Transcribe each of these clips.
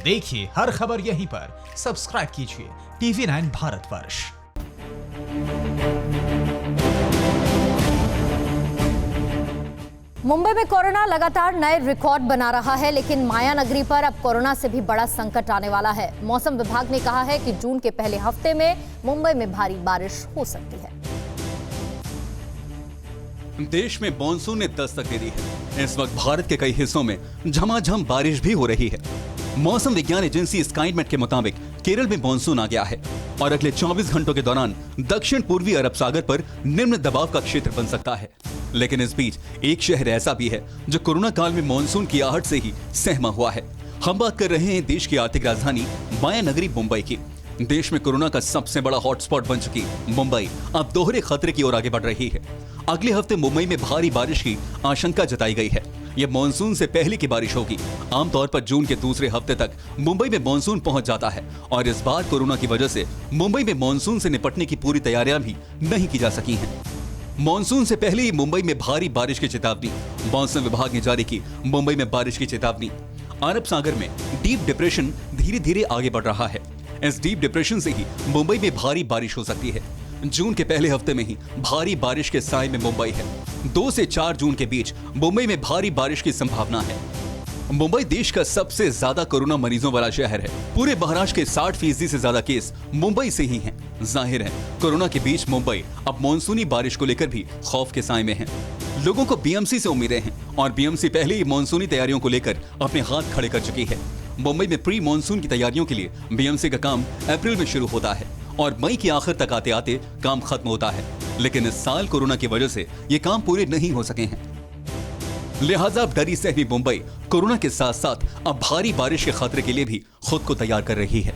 देखिए हर खबर यहीं पर, सब्सक्राइब कीजिए TV9 भारतवर्ष। मुंबई में कोरोना लगातार नए रिकॉर्ड बना रहा है, लेकिन माया नगरी पर अब कोरोना से भी बड़ा संकट आने वाला है। मौसम विभाग ने कहा है कि जून के पहले हफ्ते में मुंबई में भारी बारिश हो सकती है। देश में मॉनसून ने दस्तक दे दी है। इस वक्त भारत के कई हिस्सों में झमाझम बारिश भी हो रही है। मौसम विज्ञान एजेंसी स्काईमेट के मुताबिक केरल में मॉनसून आ गया है और अगले 24 घंटों के दौरान दक्षिण पूर्वी अरब सागर पर निम्न दबाव का क्षेत्र बन सकता है। लेकिन इस बीच एक शहर ऐसा भी है जो कोरोना काल में मॉनसून की आहट से ही सहमा हुआ है। हम बात कर रहे हैं देश की आर्थिक राजधानी माया नगरी मुंबई की। देश में कोरोना का सबसे बड़ा हॉटस्पॉट बन चुकी मुंबई अब दोहरे खतरे की ओर आगे बढ़ रही है। अगले हफ्ते मुंबई में भारी बारिश की आशंका जताई गई है। यह मानसून से पहले की बारिश होगी। आमतौर पर जून के दूसरे हफ्ते तक मुंबई में मानसून पहुंच जाता है और इस बार कोरोना की वजह से मुंबई में मानसून से निपटने की पूरी तैयारियां भी नहीं की जा सकी हैं। मानसून से पहले ही मुंबई में भारी बारिश की चेतावनी। मौसम विभाग ने जारी की मुंबई में बारिश की चेतावनी। अरब सागर में डीप डिप्रेशन धीरे धीरे आगे बढ़ रहा है। इस डीप डिप्रेशन से ही मुंबई में भारी बारिश हो सकती है। जून के पहले हफ्ते में ही भारी बारिश के साए में मुंबई है। 2 से 4 जून के बीच मुंबई में भारी बारिश की संभावना है। मुंबई देश का सबसे ज्यादा कोरोना मरीजों वाला शहर है। पूरे महाराष्ट्र के 60% से ज्यादा केस मुंबई से ही हैं। जाहिर है कोरोना के बीच मुंबई अब मानसूनी बारिश को लेकर भी खौफ के साए में है। लोगों को बीएमसी से उम्मीदें हैं और बीएमसी पहले ही मानसूनी तैयारियों को लेकर अपने हाथ खड़े कर चुकी है। मुंबई में प्री मानसून की तैयारियों के लिए बीएमसी का काम अप्रैल में शुरू होता है और मई के आखिर तक आते आते काम खत्म होता है। लेकिन इस साल कोरोना की वजह से ये काम पूरे नहीं हो सके हैं। लिहाजा अब डरी सहमी मुंबई कोरोना के साथ साथ अब भारी बारिश के खतरे के लिए भी खुद को तैयार कर रही है।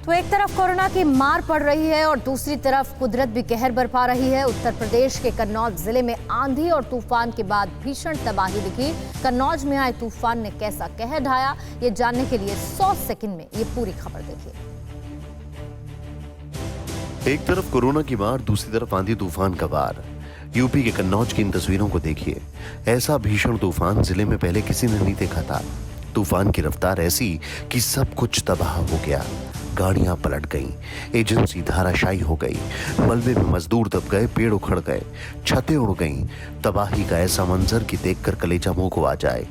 तो एक तरफ कोरोना की मार पड़ रही है और दूसरी तरफ कुदरत भी कहर बरपा रही है। उत्तर प्रदेश के कन्नौज जिले में आंधी और तूफान के बाद भीषण तबाही दिखी। कन्नौज में आए तूफान ने कैसा कहर ढाया, ये जानने के लिए 100 सेकंड में ये पूरी खबर देखिए। एक तरफ कोरोना की मार, दूसरी तरफ आंधी तूफान का वार। यूपी के कन्नौज की इन तस्वीरों को देखिए। ऐसा भीषण तूफान जिले में पहले किसी ने नहीं देखा था। तूफान की रफ्तार ऐसी कि सब कुछ तबाह हो गया। गाड़ियां पलट गईं, एजेंसी धाराशायी हो गई, मलबे में मजदूर दब गए, पेड़ उखड़ गए, छतें उड़ गईं। तबाही का ऐसा मंजर कि देखकर कलेजा मुंह को आ जाए।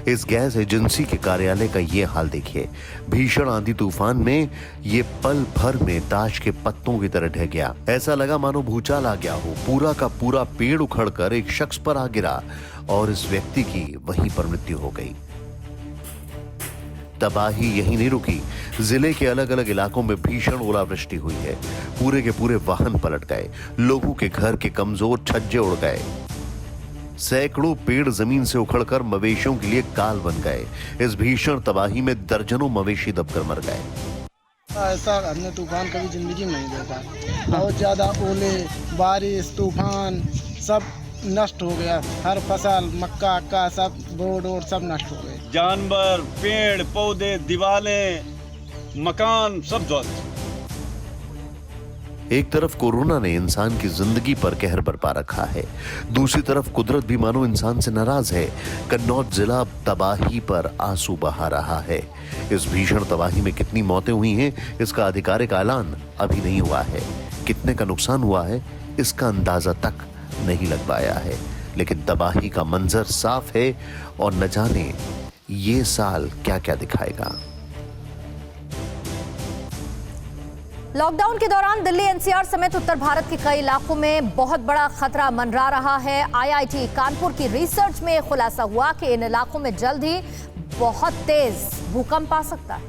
इस गैस एजेंसी के कार्यालय का ये हाल देखिए। भीषण आंधी तूफान में ये पल भर में ताश के पत्तों की तरह ढह गया। ऐसा लगा मानो भूचाल आ गया हो। पूरा का पूरा पेड़ उखड़कर एक शख्स पर आ गिरा और इस व्यक्ति की वहीं पर मृत्यु हो गई। तबाही यहीं नहीं रुकी। जिले के अलग अलग इलाकों में भीषण ओलावृष्टि हुई है। पूरे के पूरे वाहन पलट गए, लोगों के घर के कमजोर छज्जे उड़ गए, सैकड़ों पेड़ जमीन से उखड़कर मवेशियों के लिए काल बन गए। इस भीषण तबाही में दर्जनों मवेशी दबकर मर गए। ऐसा हमने तूफान कभी जिंदगी में नहीं देखा। बहुत ज्यादा ओले, बारिश, तूफान सब नष्ट हो गया। हर फसल, मक्का अक्का सब बोर्ड और सब नष्ट हो गए। जानवर, पेड़ पौधे, दीवारें, मकान सब ध्वस्त। एक तरफ कोरोना ने इंसान की जिंदगी पर कहर बरपा रखा है, दूसरी तरफ कुदरत भी मानो इंसान से नाराज है। कन्नौज जिला तबाही पर आंसू बहा रहा है। इस भीषण तबाही में कितनी मौतें हुई हैं, इसका आधिकारिक ऐलान अभी नहीं हुआ है। कितने का नुकसान हुआ है, इसका अंदाजा तक नहीं लग पाया है। लेकिन तबाही का मंजर साफ है और न जाने ये साल क्या क्या दिखाएगा। लॉकडाउन के दौरान दिल्ली एनसीआर समेत उत्तर भारत के कई इलाकों में बहुत बड़ा खतरा मंडरा रहा है। आईआईटी कानपुर की रिसर्च में खुलासा हुआ कि इन इलाकों में जल्द ही बहुत तेज भूकंप आ सकता है।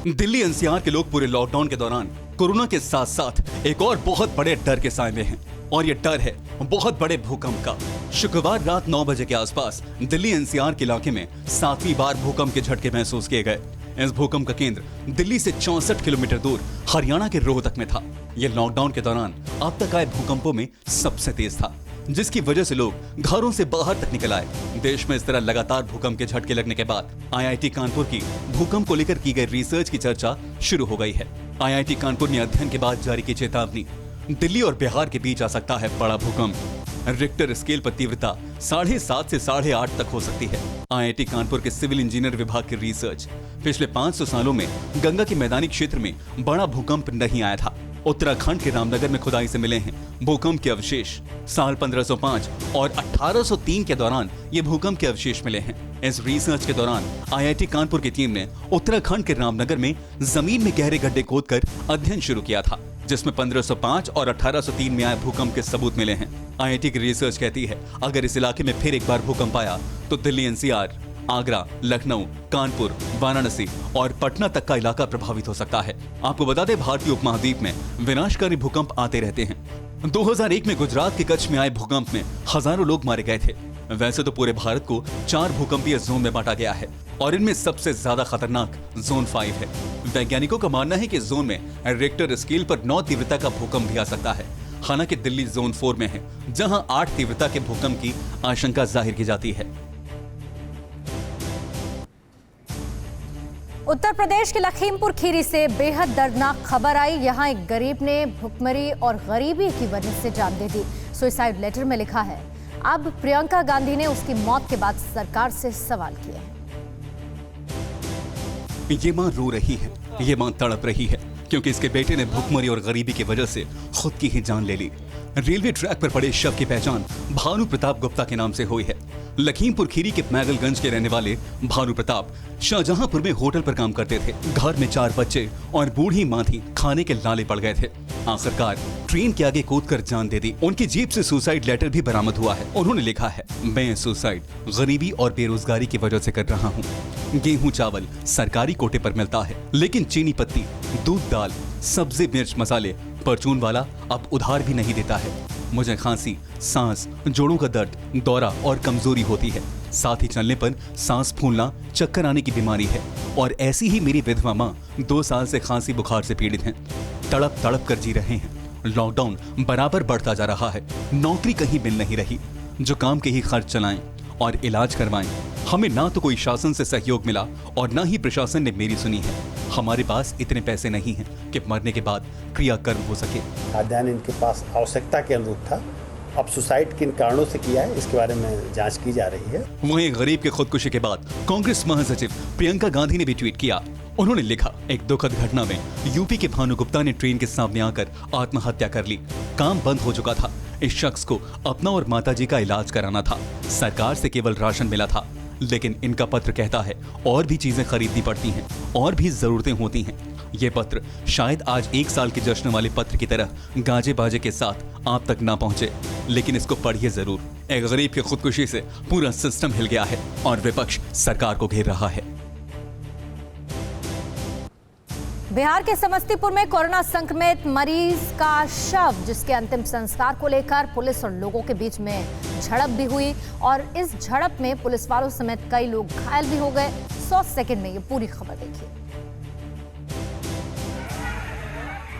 दिल्ली एनसीआर के लोग पूरे लॉकडाउन के दौरान कोरोना के साथ साथ एक और बहुत बड़े डर के साए में हैं और ये डर है बहुत बड़े भूकंप का। शुक्रवार रात 9 बजे के आसपास दिल्ली एनसीआर के इलाके में 7वीं बार भूकंप के झटके महसूस किए गए। इस भूकंप का केंद्र दिल्ली से 64 किलोमीटर दूर हरियाणा के रोहतक में था। यह लॉकडाउन के दौरान अब तक आए भूकंपों में सबसे तेज था, जिसकी वजह से लोग घरों से बाहर तक निकल आए। देश में इस तरह लगातार भूकंप के झटके लगने के बाद आईआईटी कानपुर की भूकंप को लेकर की गई रिसर्च की चर्चा शुरू हो गई है। आईआईटी कानपुर ने अध्ययन के बाद जारी की चेतावनी, दिल्ली और बिहार के बीच आ सकता है बड़ा भूकंप। रिक्टर स्केल पर तीव्रता 7.5 से 8.5 तक हो सकती है। IIT कानपुर के सिविल इंजीनियर विभाग की रिसर्च, पिछले 500 सालों में गंगा के मैदानी क्षेत्र में बड़ा भूकंप नहीं आया था। उत्तराखंड के रामनगर में खुदाई से मिले हैं भूकंप के अवशेष। साल 1505 और 1803 के दौरान ये भूकंप के अवशेष मिले हैं। इस रिसर्च के दौरान IIT कानपुर की टीम ने उत्तराखंड के रामनगर में जमीन में गहरे गड्ढे खोदकर अध्ययन शुरू किया था, जिसमें 1505 और 1803 में आए भूकंप के सबूत मिले हैं। IIT की रिसर्च कहती है अगर इस इलाके में फिर एक बार भूकंप आया तो दिल्ली NCR, आगरा, लखनऊ, कानपुर, वाराणसी और पटना तक का इलाका प्रभावित हो सकता है। आपको बता दें, भारतीय उपमहाद्वीप में विनाशकारी भूकंप आते रहते हैं। 2001 में गुजरात के कच्छ में आए भूकंप में हजारों लोग मारे गए थे। वैसे तो पूरे भारत को 4 भूकंपीय जोन में बांटा गया है और इनमें सबसे ज्यादा खतरनाक जोन 5 है। वैज्ञानिकों का मानना है कि जोन में रिक्टर स्केल पर 9 तीव्रता का भूकंप भी आ सकता है। हालांकि दिल्ली जोन 4 में है, जहां 8 तीव्रता के भूकंप की आशंका जाहिर की जाती है। उत्तर प्रदेश के लखीमपुर खीरी से बेहद दर्दनाक खबर आई। यहां एक गरीब ने भुखमरी और गरीबी की वजह से जान दे दी। सुसाइड लेटर में लिखा है, अब प्रियंका गांधी ने उसकी मौत के बाद सरकार से सवाल किए हैं। ये मां रो रही है, ये मां तड़प रही है, क्योंकि इसके बेटे ने भुखमरी और गरीबी की वजह से खुद की ही जान ले ली। रेलवे ट्रैक पर पड़े शव की पहचान भानु प्रताप गुप्ता के नाम से हुई है। लखीमपुर खीरी के मैगलगंज के रहने वाले भानु प्रताप शाहजहांपुर में होटल पर काम करते थे। घर में 4 बच्चे और बूढ़ी मां थी, खाने के लाले पड़ गए थे। आखिरकार ट्रेन के आगे कूदकर जान दे दी। उनकी जेब से सुसाइड लेटर भी बरामद हुआ है। उन्होंने लिखा है, मैं सुसाइड गरीबी और बेरोजगारी की वजह से कर रहा हूँ। गेहूं चावल सरकारी कोटे पर मिलता है, लेकिन चीनी पत्ती, दूध, दाल, सब्जी, मिर्च, मसाले परचून वाला अब उधार भी नहीं देता है। मुझे खांसी, सांस, जोड़ों का दर्द, दौरा और कमजोरी होती है। साथ ही चलने पर सांस फूलना, चक्कर आने की बीमारी है। और ऐसी ही मेरी विधवा मां 2 साल से खांसी बुखार से पीड़ित हैं। तड़प तड़प कर जी रहे हैं। लॉकडाउन बराबर बढ़ता जा रहा है, नौकरी कहीं मिल नहीं रही। जो काम के ही खर्च चलाएं और इलाज करवाएं। हमें ना तो कोई शासन से सहयोग मिला और ना ही प्रशासन ने मेरी सुनी है। हमारे पास इतने पैसे नहीं हैं कि मरने के बाद क्रियाकर्म हो सके। खाद्यान्न इनके पास आवश्यकता के अनुरूप था। अब सुसाइड किन कारणों से किया है, इसके बारे में जांच की जा रही है। वहीं गरीब के खुदकुशी के बाद कांग्रेस महासचिव प्रियंका गांधी ने भी ट्वीट किया। उन्होंने लिखा, एक दुखद घटना में यूपी के भानु गुप्ता ने ट्रेन के सामने आकर आत्महत्या कर ली। काम बंद हो चुका था। इस शख्स को अपना और माताजी का इलाज कराना था। सरकार से केवल राशन मिला था, लेकिन इनका पत्र कहता है और भी चीजें खरीदनी पड़ती हैं और भी जरूरतें होती हैं। ये पत्र शायद आज 1 साल के जश्न वाले पत्र की तरह गाजे बाजे के साथ आप तक ना पहुंचे, लेकिन इसको पढ़िए जरूर। एक गरीब की खुदकुशी से पूरा सिस्टम हिल गया है और विपक्ष सरकार को घेर रहा है। बिहार के समस्तीपुर में कोरोना संक्रमित मरीज का शव, जिसके अंतिम संस्कार को लेकर पुलिस और लोगों के बीच में झड़प भी हुई और इस झड़प में पुलिस वालों समेत कई लोग घायल भी हो गए। 100 सेकंड में ये पूरी खबर देखिए।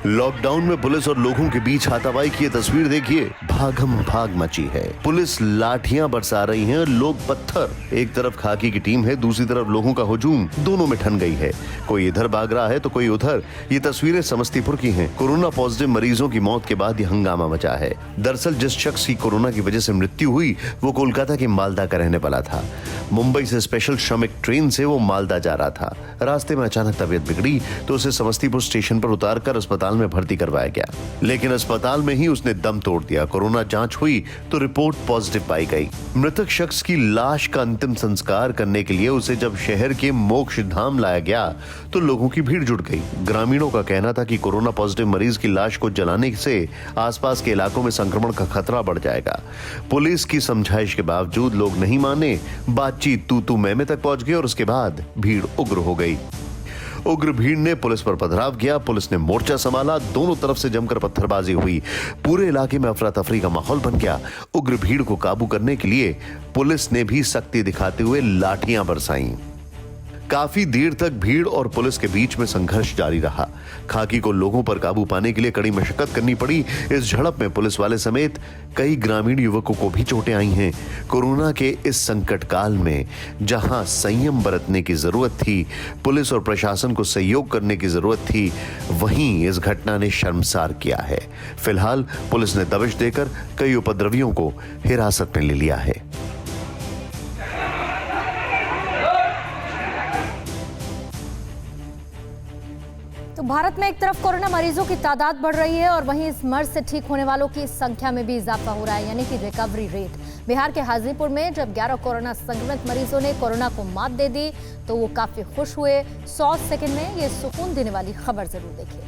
लॉकडाउन में पुलिस और लोगों के बीच हाथापाई की ये तस्वीर देखिए। भागम भाग मची है। पुलिस लाठियां बरसा रही हैं, लोग पत्थर। एक तरफ खाकी की टीम है, दूसरी तरफ लोगों का हुजूम दोनों में ठन गई है। कोई इधर भाग रहा है तो कोई उधर। ये तस्वीरें समस्तीपुर की हैं। कोरोना पॉजिटिव मरीजों की मौत के बाद ये हंगामा मचा है। दरअसल जिस शख्स की कोरोना की वजह से मृत्यु हुई वो कोलकाता के मालदा का रहने वाला था। मुंबई से स्पेशल श्रमिक ट्रेन से वो मालदा जा रहा था। रास्ते में अचानक तबीयत बिगड़ी तो उसे समस्तीपुर स्टेशन पर उतारकर अस्पताल में भर्ती करवाया गया, लेकिन अस्पताल में ही उसने दम तोड़ दिया। कोरोना जांच हुई तो रिपोर्ट पॉजिटिव पाई गई। मृतक शख्स की लाश का अंतिम संस्कार करने के लिए उसे जब शहर के मोक्ष धाम लाया गया तो लोगों की भीड़ जुट गई। ग्रामीणों का कहना था कि कोरोना पॉजिटिव मरीज की लाश को जलाने से आसपास के इलाकों में संक्रमण का खतरा बढ़ जाएगा। पुलिस की समझाइश के बावजूद लोग नहीं माने। बातचीत तू मैं तक पहुंच गई और उसके बाद भीड़ उग्र हो गई। उग्र भीड़ ने पुलिस पर पथराव किया। पुलिस ने मोर्चा संभाला। दोनों तरफ से जमकर पत्थरबाजी हुई। पूरे इलाके में अफरा तफरी का माहौल बन गया। उग्र भीड़ को काबू करने के लिए पुलिस ने भी सख्ती दिखाते हुए लाठियां बरसाईं। काफी देर तक भीड़ और पुलिस के बीच में संघर्ष जारी रहा। खाकी को लोगों पर काबू पाने के लिए कड़ी मशक्कत करनी पड़ी। इस झड़प में पुलिस वाले समेत कई ग्रामीण युवकों को भी चोटें आई हैं। कोरोना के इस संकट काल में जहां संयम बरतने की जरूरत थी, पुलिस और प्रशासन को सहयोग करने की जरूरत थी, वहीं इस घटना ने शर्मसार किया है। फिलहाल पुलिस ने दबिश देकर कई उपद्रवियों को हिरासत में ले लिया है। तो भारत में एक तरफ कोरोना मरीजों की तादाद बढ़ रही है और वहीं इस मर्ज से ठीक होने वालों की संख्या में भी इजाफा हो रहा है, यानी कि रिकवरी रेट। बिहार के हाजीपुर में जब 11 कोरोना संक्रमित मरीजों ने कोरोना को मात दे दी तो वो काफी खुश हुए। 100 सेकंड में ये सुकून देने वाली खबर जरूर देखिए।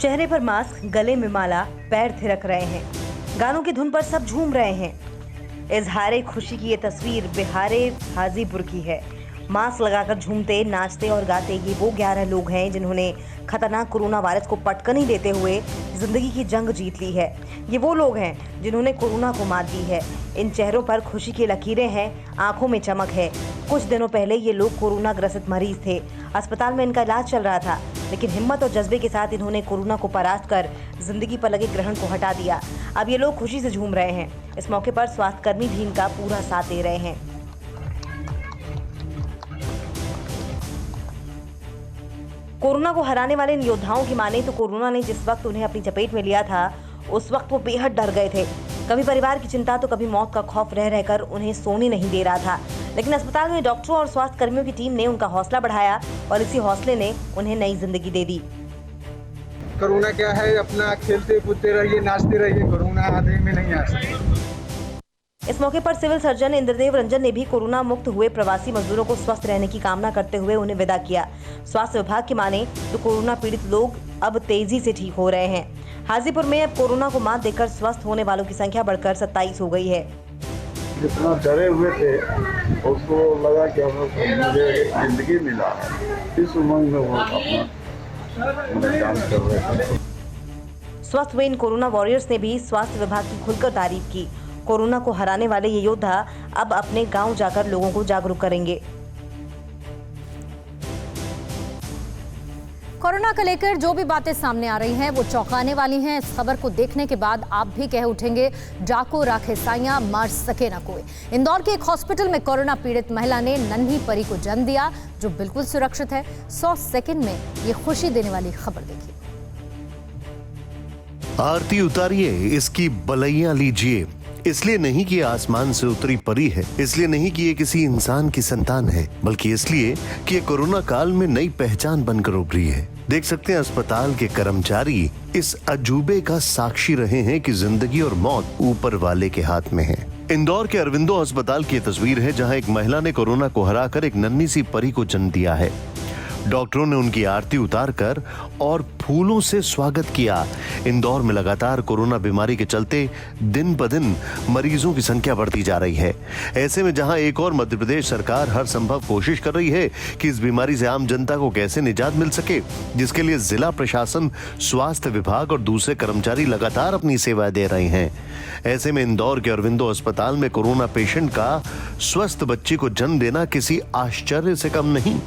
चेहरे पर मास्क, गले में माला, पैर थिरक रहे हैं, गानों की धुन पर सब झूम रहे हैं। इजहारे खुशी की ये तस्वीर बिहारे हाजीपुर की है। मास्क लगाकर झूमते, नाचते और गाते ये वो 11 लोग हैं जिन्होंने खतरनाक कोरोना वायरस को पटकनी देते हुए जिंदगी की जंग जीत ली है। ये वो लोग हैं जिन्होंने कोरोना को मात दी है। इन चेहरों पर खुशी की लकीरें हैं, आंखों में चमक है। कुछ दिनों पहले ये लोग कोरोना ग्रसित मरीज थे, अस्पताल में इनका इलाज चल रहा था, लेकिन हिम्मत और जज्बे के साथ इन्होंने कोरोना को परास्त कर जिंदगी पर लगे ग्रहण को हटा दिया। अब ये लोग खुशी से झूम रहे हैं। इस मौके पर स्वास्थ्यकर्मी भी इनका पूरा साथ दे रहे हैं। कोरोना को हराने वाले इन योद्धाओं की माने तो कोरोना ने जिस वक्त उन्हें अपनी चपेट में लिया था उस वक्त वो बेहद डर गए थे। कभी परिवार की चिंता तो कभी मौत का खौफ रह रहकर उन्हें सोने नहीं दे रहा था, लेकिन अस्पताल में डॉक्टरों और स्वास्थ्य कर्मियों की टीम ने उनका हौसला बढ़ाया और इसी हौसले ने उन्हें नई जिंदगी दे दी। कोरोना क्या है, अपना खेलते कूदते रहिए, नाचते रहिए, कोरोना आदमी में नहीं आ सकता। इस मौके पर सिविल सर्जन इंद्रदेव रंजन ने भी कोरोना मुक्त हुए प्रवासी मजदूरों को स्वस्थ रहने की कामना करते हुए उन्हें विदा किया। स्वास्थ्य विभाग की माने तो कोरोना पीड़ित लोग अब तेजी से ठीक हो रहे हैं। हाजीपुर में अब कोरोना को मात देकर स्वस्थ होने वालों की संख्या बढ़कर 27 हो गई है। जितना डरे हुए थे उसको लगा कि मुझे जिंदगी मिला, इस उमंग में वो अपना जान कर रहे थे। स्वस्थ हुए इन कोरोना वॉरियर्स ने भी स्वास्थ्य विभाग की खुलकर तारीफ की। कोरोना को हराने वाले ये योद्धा अब अपने गांव जाकर लोगों को जागरूक करेंगे। कोरोना को लेकर जो भी बातें सामने आ रही हैं वो चौंकाने वाली हैं। इस खबर को देखने के बाद आप भी कह उठेंगे, जाको राखे साइयां, मार सके ना कोई। इंदौर के एक हॉस्पिटल में कोरोना पीड़ित महिला ने नन्ही परी को जन्म दिया जो बिल्कुल सुरक्षित है। 100 सेकंड में ये खुशी देने वाली खबर देखिए। आरती उतारिए, इसकी बलैया लीजिए। इसलिए नहीं कि आसमान से उतरी परी है, इसलिए नहीं कि ये किसी इंसान की संतान है, बल्कि इसलिए कि ये कोरोना काल में नई पहचान बनकर उभरी है। देख सकते हैं अस्पताल के कर्मचारी इस अजूबे का साक्षी रहे हैं कि जिंदगी और मौत ऊपर वाले के हाथ में है। इंदौर के अरविंदो अस्पताल की तस्वीर है जहां एक महिला ने कोरोना को हराकर एक नन्ही सी परी को जन्म दिया है। डॉक्टरों ने उनकी आरती उतारकर और फूलों से स्वागत किया। इंदौर में लगातार कोरोना बीमारी के चलते दिन ब दिन मरीजों की संख्या बढ़ती जा रही है। ऐसे में जहां एक और मध्य प्रदेश सरकार हर संभव कोशिश कर रही है कि इस बीमारी से आम जनता को कैसे निजात मिल सके, जिसके लिए जिला प्रशासन, स्वास्थ्य विभाग और दूसरे कर्मचारी लगातार अपनी सेवाएं दे रहे हैं। ऐसे में इंदौर के अरविंदो अस्पताल में कोरोना पेशेंट का स्वस्थ बच्ची को जन्म देना किसी आश्चर्य से कम नहीं।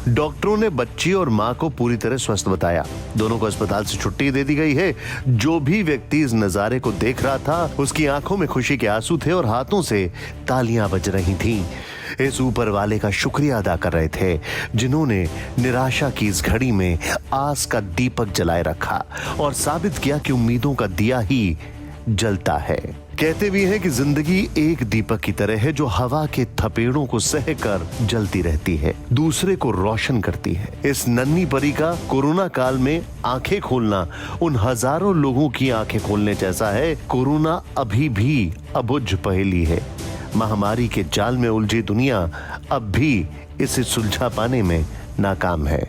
डॉक्टरों ने बच्ची और मां को पूरी तरह स्वस्थ बताया। दोनों को अस्पताल से छुट्टी दे दी गई है। जो भी व्यक्ति इस नजारे को देख रहा था उसकी आंखों में खुशी के आंसू थे और हाथों से तालियां बज रही थीं। इस ऊपर वाले का शुक्रिया अदा कर रहे थे जिन्होंने निराशा की इस घड़ी में आस का दीपक जलाए रखा और साबित किया कि उम्मीदों का दिया ही जलता है। कहते भी हैं कि जिंदगी एक दीपक की तरह है जो हवा के थपेड़ों को सहकर जलती रहती है, दूसरे को रोशन करती है। इस नन्ही परी का कोरोना काल में आंखें खोलना उन हजारों लोगों की आंखें खोलने जैसा है। कोरोना अभी भी अबुझ पहेली है। महामारी के जाल में उलझी दुनिया अब भी इसे सुलझा पाने में नाकाम है।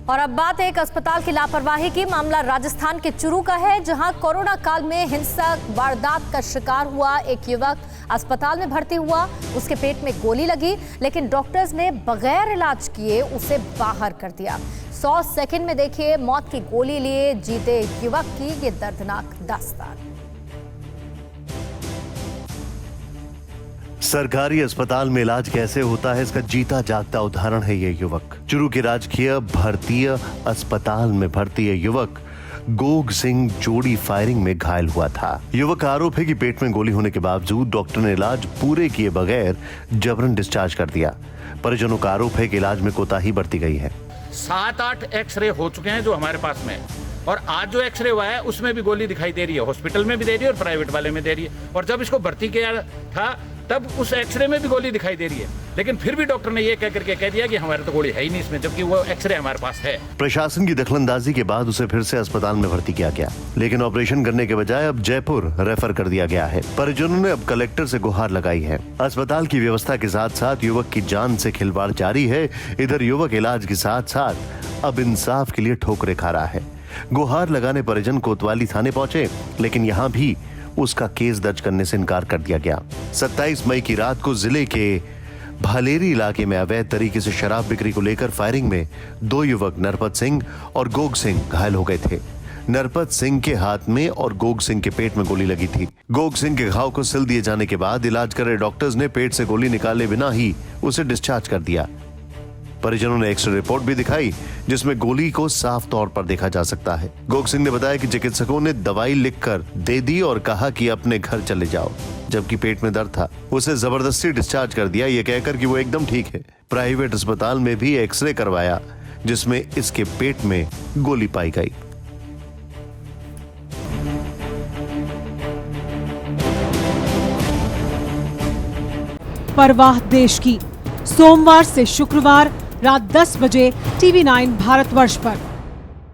और अब बात एक अस्पताल की लापरवाही की। मामला राजस्थान के चुरू का है जहां कोरोना काल में हिंसक वारदात का शिकार हुआ एक युवक अस्पताल में भर्ती हुआ। उसके पेट में गोली लगी लेकिन डॉक्टर्स ने बगैर इलाज किए उसे बाहर कर दिया। 100 सेकंड में देखिए मौत की गोली लिए जीते युवक की ये दर्दनाक दास्तान। सरकारी अस्पताल में इलाज कैसे होता है, इसका जीता जागता उदाहरण है ये युवक। चुरू के राजकीय भारतीय अस्पताल में भर्ती ये युवक गोग सिंह जोड़ी फायरिंग में घायल हुआ था। युवक का आरोप है कि पेट में गोली होने के बावजूद डॉक्टर ने इलाज पूरे किए बगैर जबरन डिस्चार्ज कर दिया। परिजनों का आरोप है कि इलाज में कोताही बरती गई है। 7-8 एक्सरे हो चुके हैं जो हमारे पास में, और आज जो एक्सरे हुआ है उसमें भी गोली दिखाई दे रही है। हॉस्पिटल में भी दे रही है और प्राइवेट वाले में दे रही है, और जब इसको भर्ती किया था तब उस एक्सरे में भी गोली दिखाई दे रही है, लेकिन फिर भी डॉक्टर ने ये कह करके कह दिया कि हमारे तो गोली है ही नहीं इसमें, जबकि वो एक्सरे हमारे पास है। प्रशासन की दखलंदाजी के बाद उसे फिर से अस्पताल में भर्ती किया गया, लेकिन ऑपरेशन करने के बजाय अब जयपुर रेफर कर दिया गया है। परिजनों ने अब कलेक्टर से गुहार लगाई है। अस्पताल की व्यवस्था के साथ साथ युवक की जान से खिलवाड़ जारी है। इधर युवक इलाज के साथ साथ अब इंसाफ के लिए ठोकरें खा रहा है। गुहार लगाने परिजन कोतवाली थाने पहुंचे, लेकिन यहाँ भी उसका केस दर्ज करने से इनकार कर दिया गया। 27 मई की रात को जिले के भालेरी इलाके में अवैध तरीके से शराब बिक्री को लेकर फायरिंग में 2 युवक नरपत सिंह और गोग सिंह घायल हो गए थे। नरपत सिंह के हाथ में और गोग सिंह के पेट में गोली लगी थी। गोग सिंह के घाव को सिल दिए जाने के बाद इलाज कर रहे डॉक्टर्स ने पेट से गोली निकाले बिना ही उसे डिस्चार्ज कर दिया। परिजनों ने एक्सरे रिपोर्ट भी दिखाई, जिसमें गोली को साफ तौर पर देखा जा सकता है। गोग सिंह ने बताया कि चिकित्सकों ने दवाई लिखकर दे दी और कहा कि अपने घर चले जाओ, जबकि पेट में दर्द था। उसे जबरदस्ती डिस्चार्ज कर दिया, ये कहकर कि वो एकदम ठीक है। प्राइवेट अस्पताल में भी एक्सरे करवाया, जिसमें इसके पेट में गोली पाई गई। परवाह देश की, सोमवार से शुक्रवार रात 10 बजे TV9 भारतवर्ष पर।